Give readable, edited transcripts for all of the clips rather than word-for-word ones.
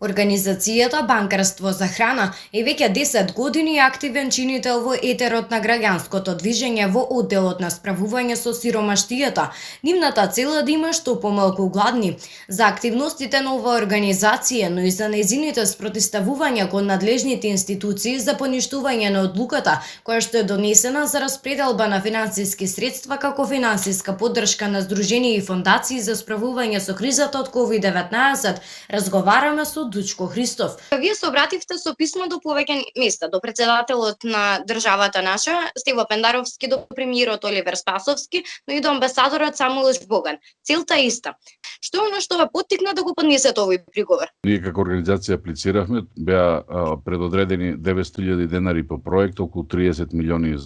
Организацијата Банкарство за храна е веќе 10 години активен чинител во етерот на граѓанското движење во одделот на справување со сиромаштијата. Нивната цел е да има што помалку гладни. За активностите на оваа организација, но и за нејзините спротивставувања кон надлежните институции за поништување на одлуката која што е донесена за распределба на финансиски средства како финансиска поддршка на здруженија и фондации за справување со кризата од COVID-19, разговараме со Дучко Христов. Вие се обративте со писмо до повеќе места, до председателот на државата наша, Стево Пендаровски, до премиерот Оливер Спасовски, но и до амбасадорот Самуил Боган. Целта е иста. Што е оно што ве поттикна да го поднесете овој приговор? Ние како организација аплициравме, беа предодредени 900.000 денари по проект, околу 30 милиони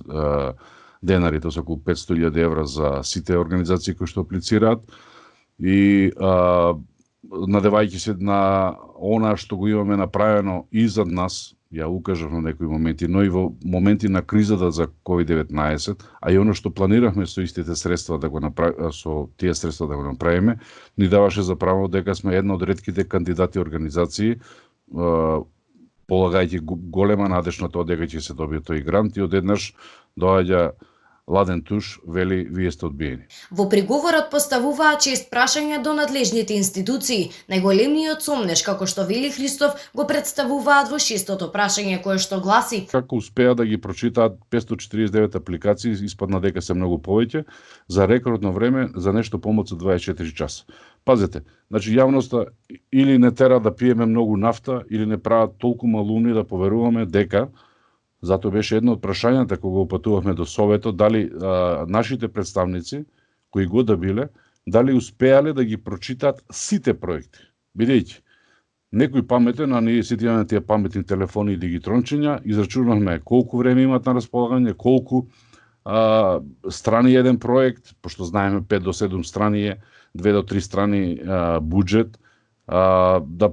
денари, тоа се околу 500.000 евра за сите организации кои што аплицираат и надевајќи се на она што го имаме направено и зад нас, ја укажав на некои моменти, но и во моменти на кризата за COVID-19, а и оно што планирахме со истите средства да го со тие средства да го направиме, ни даваше за право дека сме една од ретките кандидати организации, полагајќи голема надеж на тоа дека ќе се добие тој грант, и одеднаш доаѓа Ладен Туш, вели, вие сте одбиени. Во приговорот поставуваат 6 прашања до надлежните институции. Најголемниот сомнеш, како што вели Христов, го представуваат во 6-тото прашање кое што гласи: како успеа да ги прочитаат 549 апликации, испадна дека се многу повеќе, за рекордно време за нешто помалку од 24 часа. Пазете, значи јавноста или не тера да пиеме многу нафта, или не прават толку малумни да поверуваме дека, затоа беше едно од прашањата кога упатувавме до Советот, дали нашите представници, кои го да биле, дали успеале да ги прочитаат сите проекти. Бидејќи, некој паметен, а ние сите имаме тие паметни телефони и дигитрончиња, израчунавме колку време имат на располагање, колку страни еден проект, пошто знаеме 5 до 7 страни е, 2 до 3 страни буџет, да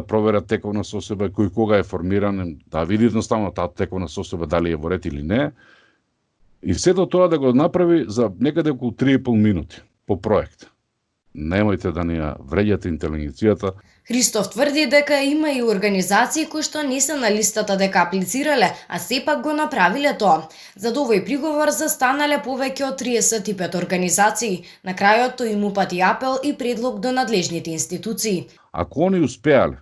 проверат тековна состојба кој кога е формиран, да види едноставно таа тековна состојба дали е во ред или не. И сето тоа да го направи за некаде околу 3,5 минути по проект. Немојте да ни ја вреѓате интелигенцијата. Христов тврди дека има и организации кои што не се на листата дека аплицирале, а сепак го направиле тоа. За овој приговор застанале повеќе од 35 организации. На крајот тој им упати апел и предлог до надлежните институции. Ако они успеале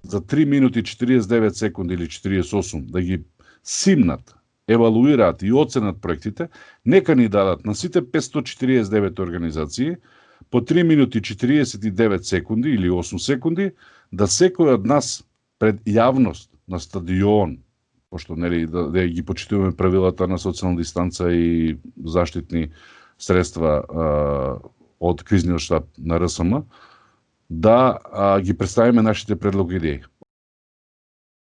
за 3 минути 49 секунди или 48 да ги симнат, евалуираат и оценат проектите, нека ни дадат на сите 549 организации по 3 минути 49 секунди или 8 секунди, да секој од нас пред јавност на стадион, пошто нели да ги почитуваме правилата на социјална дистанца и заштитни средства од кризниот штаб на РСМ, да ги представиме нашите предлоги идеи.